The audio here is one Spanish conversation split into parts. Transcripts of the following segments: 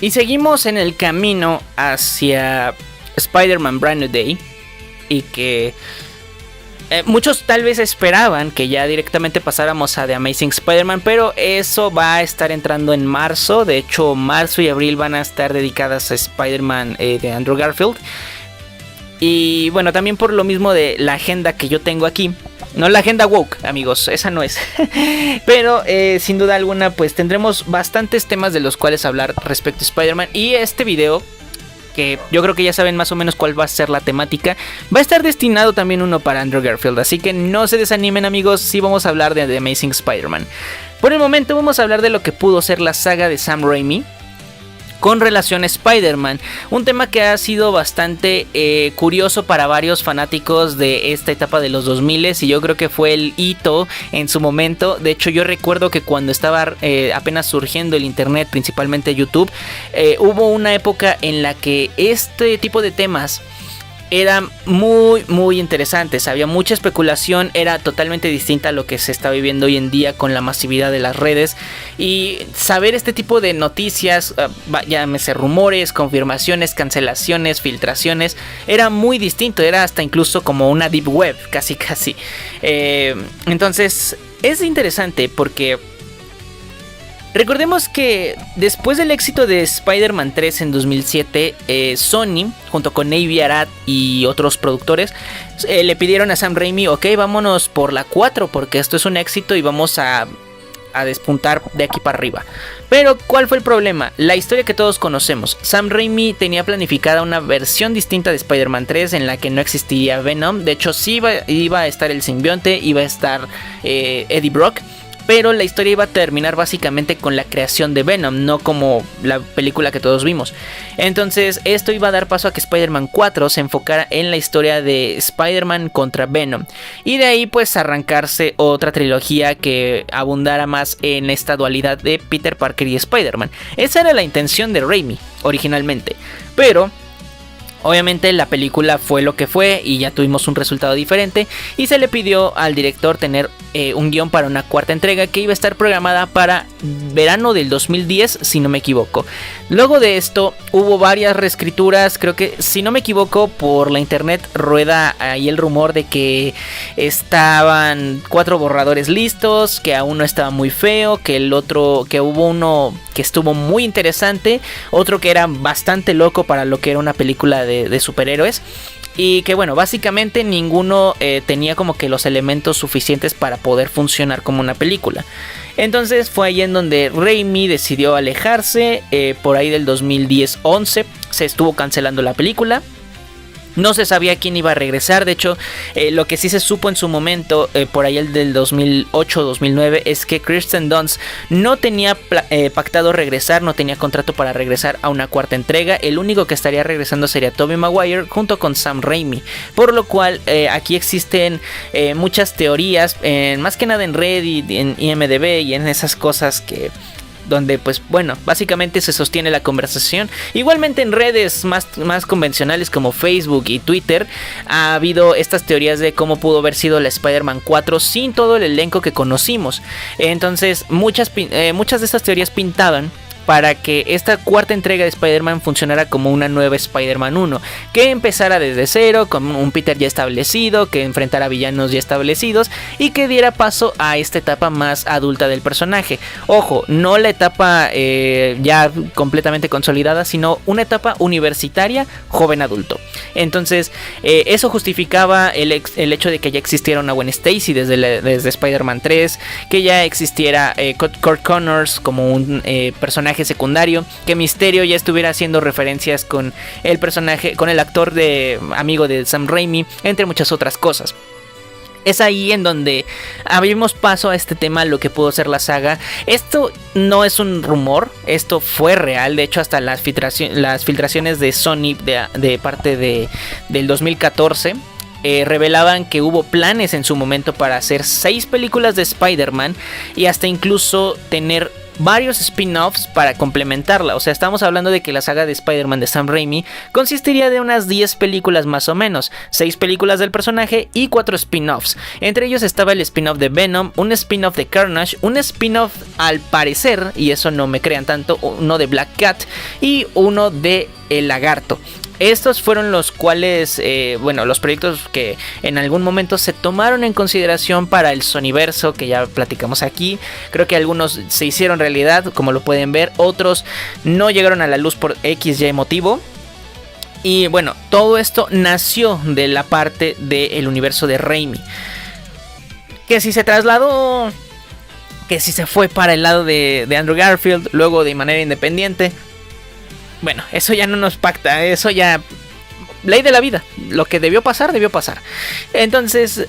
Y seguimos en el camino hacia Spider-Man Brand New Day. Y que muchos tal vez esperaban que ya directamente pasáramos a The Amazing Spider-Man, pero eso va a estar entrando en marzo. De hecho, marzo y abril van a estar dedicadas a Spider-Man de Andrew Garfield. Y bueno, también por lo mismo de la agenda que yo tengo aquí. No la agenda woke, amigos, esa no es. Pero sin duda alguna, pues tendremos bastantes temas de los cuales hablar respecto a Spider-Man. Y este video, que yo creo que ya saben más o menos cuál va a ser la temática, va a estar destinado también uno para Andrew Garfield. Así que no se desanimen, amigos, sí vamos a hablar de The Amazing Spider-Man. Por el momento vamos a hablar de lo que pudo ser la saga de Sam Raimi con relación a Spider-Man, un tema que ha sido bastante curioso para varios fanáticos de esta etapa de los 2000 y yo creo que fue el hito en su momento. De hecho, yo recuerdo que cuando estaba apenas surgiendo el internet, principalmente YouTube, hubo una época en la que este tipo de temas eran muy interesantes, había mucha especulación, era totalmente distinta a lo que se está viviendo hoy en día con la masividad de las redes, y saber este tipo de noticias, llámese rumores, confirmaciones, cancelaciones, filtraciones, era muy distinto, era hasta incluso como una deep web, casi. Entonces es interesante porque recordemos que después del éxito de Spider-Man 3 en 2007, Sony, junto con Avi Arad y otros productores, le pidieron a Sam Raimi, ok, vámonos por la 4 porque esto es un éxito y vamos a despuntar de aquí para arriba. Pero ¿cuál fue el problema? La historia que todos conocemos. Sam Raimi tenía planificada una versión distinta de Spider-Man 3 en la que no existiría Venom. De hecho, sí iba a estar el simbionte, iba a estar Eddie Brock, pero la historia iba a terminar básicamente con la creación de Venom, no como la película que todos vimos. Entonces esto iba a dar paso a que Spider-Man 4 se enfocara en la historia de Spider-Man contra Venom, y de ahí pues arrancarse otra trilogía que abundara más en esta dualidad de Peter Parker y Spider-Man. Esa era la intención de Raimi originalmente, pero obviamente la película fue lo que fue y ya tuvimos un resultado diferente, y se le pidió al director tener un guión para una cuarta entrega que iba a estar programada para verano del 2010, si no me equivoco. Luego de esto hubo varias reescrituras, creo que si no me equivoco por la internet rueda ahí el rumor de que estaban 4 borradores listos, que aún no estaba muy feo, que el otro, que hubo uno que estuvo muy interesante, otro que era bastante loco para lo que era una película de superhéroes, y que bueno, básicamente ninguno tenía como que los elementos suficientes para poder funcionar como una película. Entonces fue ahí en donde Raimi decidió alejarse. Por ahí del 2010-11 se estuvo cancelando la película. No se sabía quién iba a regresar. De hecho, lo que sí se supo en su momento, por ahí el del 2008-2009, es que Kirsten Dunst no tenía pactado regresar, no tenía contrato para regresar a una cuarta entrega. El único que estaría regresando sería Tobey Maguire junto con Sam Raimi. Por lo cual aquí existen muchas teorías, más que nada en Reddit, en IMDb y en esas cosas que... donde pues bueno, básicamente se sostiene la conversación. Igualmente en redes más convencionales como Facebook y Twitter ha habido estas teorías de cómo pudo haber sido la Spider-Man 4 sin todo el elenco que conocimos. Entonces muchas de estas teorías pintaban para que esta cuarta entrega de Spider-Man funcionara como una nueva Spider-Man 1, que empezara desde cero, con un Peter ya establecido, que enfrentara villanos ya establecidos y que diera paso a esta etapa más adulta del personaje. Ojo, no la etapa ya completamente consolidada, sino una etapa universitaria joven adulto. Entonces eso justificaba el hecho de que ya existiera una Gwen Stacy desde Spider-Man 3, que ya existiera Kurt Connors como un personaje secundario, que Mysterio ya estuviera haciendo referencias con el personaje, con el actor amigo de Sam Raimi, entre muchas otras cosas. Es ahí en donde abrimos paso a este tema, lo que pudo ser la saga. Esto no es un rumor, esto fue real. De hecho, hasta las filtraciones de Sony de parte del 2014 revelaban que hubo planes en su momento para hacer 6 películas de Spider-Man y hasta incluso tener varios spin-offs para complementarla. O sea, estamos hablando de que la saga de Spider-Man de Sam Raimi consistiría de unas 10 películas más o menos, 6 películas del personaje y 4 spin-offs. Entre ellos estaba el spin-off de Venom, un spin-off de Carnage, un spin-off al parecer, y eso no me crean tanto, uno de Black Cat y uno de El Lagarto. Estos fueron los cuales, los proyectos que en algún momento se tomaron en consideración para el Sonyverso, que ya platicamos aquí. Creo que algunos se hicieron realidad, como lo pueden ver, otros no llegaron a la luz por XY motivo. Y bueno, todo esto nació de la parte del universo de Raimi, que si se trasladó, que si se fue para el lado de Andrew Garfield, luego de manera independiente. Bueno, eso ya no nos pacta, eso ya... Ley de la vida, lo que debió pasar, debió pasar. Entonces,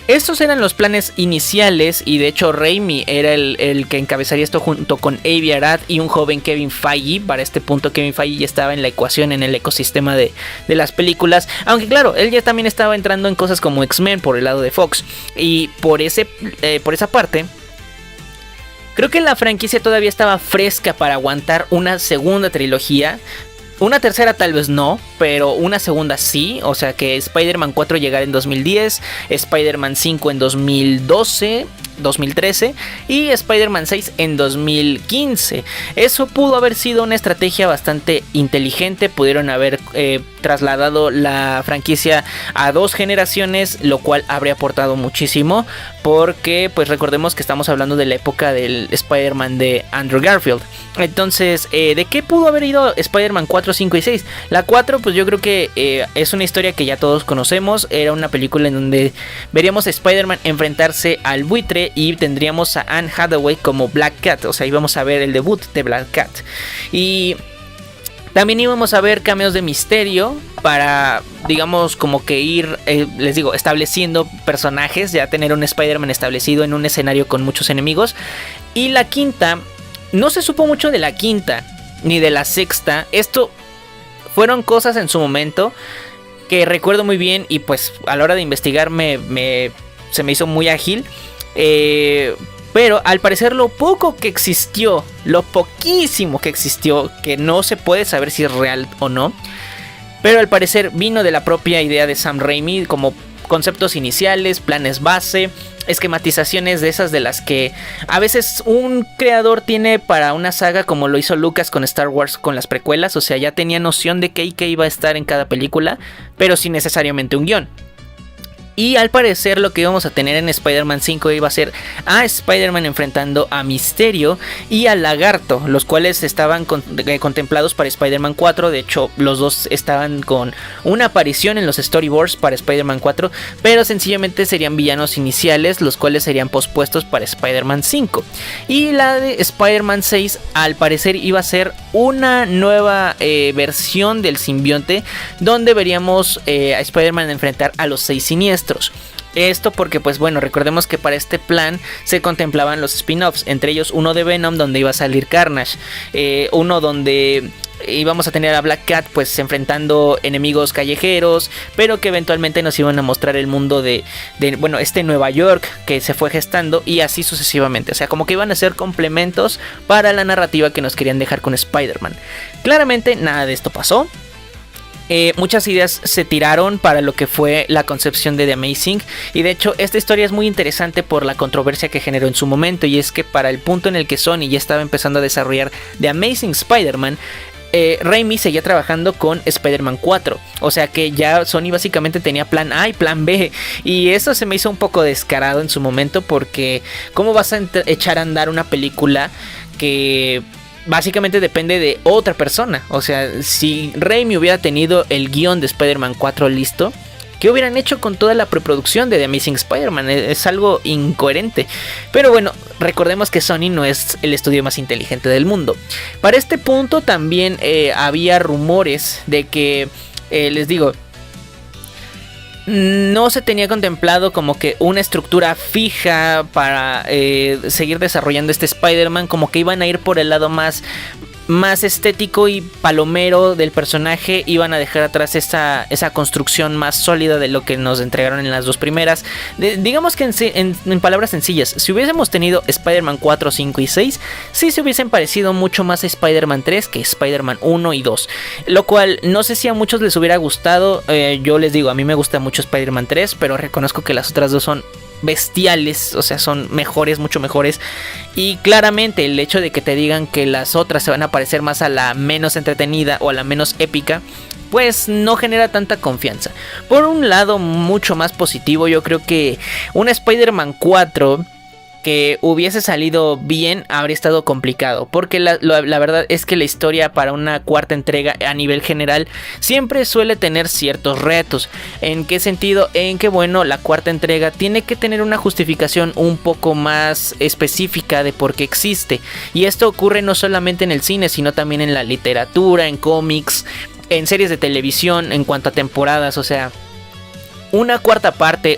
estos eran los planes iniciales y de hecho Raimi era el que encabezaría esto junto con Avi Arad y un joven Kevin Feige. Para este punto Kevin Feige ya estaba en la ecuación, en el ecosistema de las películas. Aunque claro, él ya también estaba entrando en cosas como X-Men por el lado de Fox. Y por esa parte... Creo que la franquicia todavía estaba fresca para aguantar una segunda trilogía. Una tercera tal vez no, pero una segunda sí. O sea que Spider-Man 4 llegara en 2010, Spider-Man 5 en 2012, 2013 y Spider-Man 6 en 2015. Eso pudo haber sido una estrategia bastante inteligente. Pudieron haber trasladado la franquicia a 2 generaciones, lo cual habría aportado muchísimo, porque pues recordemos que estamos hablando de la época del Spider-Man de Andrew Garfield. Entonces, ¿de qué pudo haber ido Spider-Man 4, 5 y 6? La 4 pues yo creo que es una historia que ya todos conocemos. Era una película en donde veríamos a Spider-Man enfrentarse al buitre y tendríamos a Anne Hathaway como Black Cat. O sea, íbamos a ver el debut de Black Cat. Y también íbamos a ver cameos de Misterio para, digamos, como que ir, les digo, estableciendo personajes, ya tener un Spider-Man establecido en un escenario con muchos enemigos. Y la quinta, no se supo mucho de la quinta ni de la sexta. Esto fueron cosas en su momento que recuerdo muy bien y pues a la hora de investigar se me hizo muy ágil. Pero al parecer lo poco que existió, lo poquísimo que existió, que no se puede saber si es real o no, pero al parecer vino de la propia idea de Sam Raimi, como conceptos iniciales, planes base, esquematizaciones de esas de las que a veces un creador tiene para una saga, como lo hizo Lucas con Star Wars con las precuelas. O sea, ya tenía noción de qué y qué iba a estar en cada película, pero sin necesariamente un guión. Y al parecer lo que íbamos a tener en Spider-Man 5 iba a ser a Spider-Man enfrentando a Misterio y al Lagarto, los cuales estaban contemplados para Spider-Man 4. De hecho, los dos estaban con una aparición en los storyboards para Spider-Man 4, pero sencillamente serían villanos iniciales, los cuales serían pospuestos para Spider-Man 5. Y la de Spider-Man 6 al parecer iba a ser una nueva versión del simbionte, donde veríamos a Spider-Man enfrentar a los 6 siniestros. Esto porque pues bueno, recordemos que para este plan se contemplaban los spin-offs, entre ellos uno de Venom donde iba a salir Carnage, uno donde íbamos a tener a Black Cat pues enfrentando enemigos callejeros, pero que eventualmente nos iban a mostrar el mundo de este Nueva York que se fue gestando, y así sucesivamente. O sea, como que iban a ser complementos para la narrativa que nos querían dejar con Spider-Man. Claramente nada de esto pasó. Muchas ideas se tiraron para lo que fue la concepción de The Amazing, y de hecho esta historia es muy interesante por la controversia que generó en su momento, y es que para el punto en el que Sony ya estaba empezando a desarrollar The Amazing Spider-Man, Raimi seguía trabajando con Spider-Man 4, o sea que ya Sony básicamente tenía plan A y plan B, y eso se me hizo un poco descarado en su momento, porque ¿cómo vas a echar a andar una película que básicamente depende de otra persona? O sea, si Raimi hubiera tenido el guión de Spider-Man 4 listo, ¿qué hubieran hecho con toda la preproducción de The Amazing Spider-Man? Es algo incoherente. Pero bueno, recordemos que Sony no es el estudio más inteligente del mundo. Para este punto también había rumores de que, les digo, no se tenía contemplado como que una estructura fija para seguir desarrollando este Spider-Man, como que iban a ir por el lado más más estético y palomero del personaje, iban a dejar atrás esa construcción más sólida de lo que nos entregaron en las dos primeras. Digamos que en palabras sencillas, si hubiésemos tenido Spider-Man 4, 5 y 6, sí se hubiesen parecido mucho más a Spider-Man 3 que Spider-Man 1 y 2, lo cual no sé si a muchos les hubiera gustado. Yo les digo, a mí me gusta mucho Spider-Man 3, pero reconozco que las otras dos son bestiales, o sea, son mejores, mucho mejores. Y claramente el hecho de que te digan que las otras se van a parecer más a la menos entretenida o a la menos épica, pues no genera tanta confianza. Por un lado mucho más positivo, yo creo que un Spider-Man 4 que hubiese salido bien habría estado complicado, porque la verdad es que la historia para una cuarta entrega a nivel general siempre suele tener ciertos retos. ¿En qué sentido? En que bueno, la cuarta entrega tiene que tener una justificación un poco más específica de por qué existe, y esto ocurre no solamente en el cine, sino también en la literatura, en cómics, en series de televisión, en cuanto a temporadas. O sea, una cuarta parte,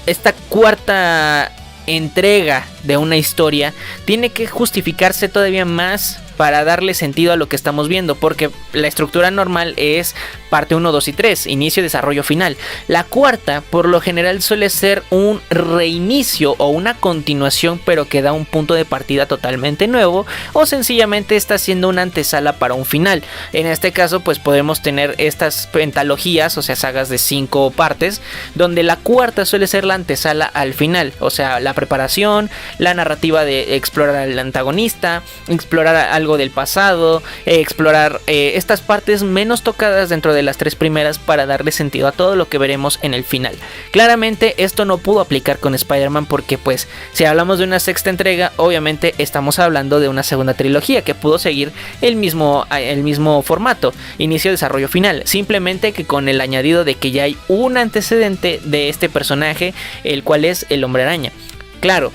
esta cuarta entrega de una historia tiene que justificarse todavía más para darle sentido a lo que estamos viendo, porque la estructura normal es parte 1, 2 y 3, inicio, desarrollo, final. La cuarta por lo general suele ser un reinicio o una continuación, pero que da un punto de partida totalmente nuevo, o sencillamente está siendo una antesala para un final. En este caso pues podemos tener estas pentalogías, o sea, sagas de 5 partes, donde la cuarta suele ser la antesala al final, o sea, la preparación, la narrativa de explorar al antagonista, explorar algo del pasado, explorar estas partes menos tocadas dentro de las 3 primeras para darle sentido a todo lo que veremos en el final. Claramente esto no pudo aplicar con Spider-Man, porque pues si hablamos de una sexta entrega, obviamente estamos hablando de una segunda trilogía que pudo seguir el mismo formato, inicio, desarrollo, final, simplemente que con el añadido de que ya hay un antecedente de este personaje, el cual es el Hombre Araña. Claro,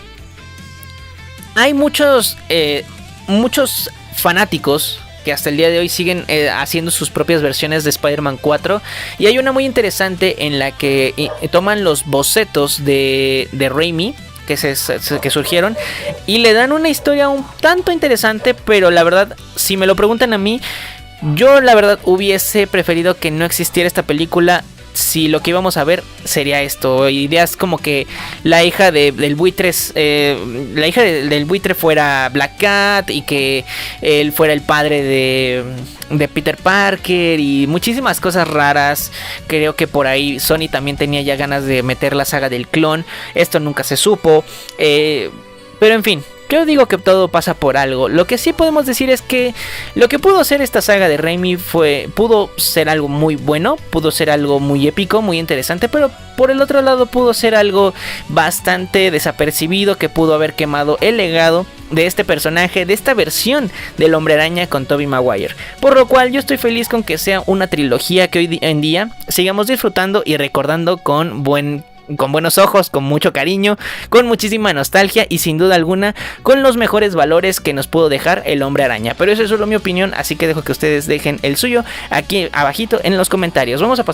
hay muchos fanáticos que hasta el día de hoy siguen haciendo sus propias versiones de Spider-Man 4, y hay una muy interesante en la que toman los bocetos de Raimi que surgieron y le dan una historia un tanto interesante, pero la verdad, si me lo preguntan a mí, yo la verdad hubiese preferido que no existiera esta película. Si lo que íbamos a ver sería esto, ideas como que la hija del buitre fuera Black Cat, y que él fuera el padre de Peter Parker, y muchísimas cosas raras. Creo que por ahí Sony también tenía ya ganas de meter la saga del clon, esto nunca se supo, pero en fin, yo digo que todo pasa por algo. Lo que sí podemos decir es que lo que pudo ser esta saga de Raimi pudo ser algo muy bueno, pudo ser algo muy épico, muy interesante, pero por el otro lado pudo ser algo bastante desapercibido, que pudo haber quemado el legado de este personaje, de esta versión del Hombre Araña con Tobey Maguire. Por lo cual yo estoy feliz con que sea una trilogía que hoy en día sigamos disfrutando y recordando con buenos ojos, con mucho cariño, con muchísima nostalgia y sin duda alguna con los mejores valores que nos pudo dejar el Hombre Araña. Pero eso es solo mi opinión, así que dejo que ustedes dejen el suyo aquí abajito en los comentarios. Vamos a pasar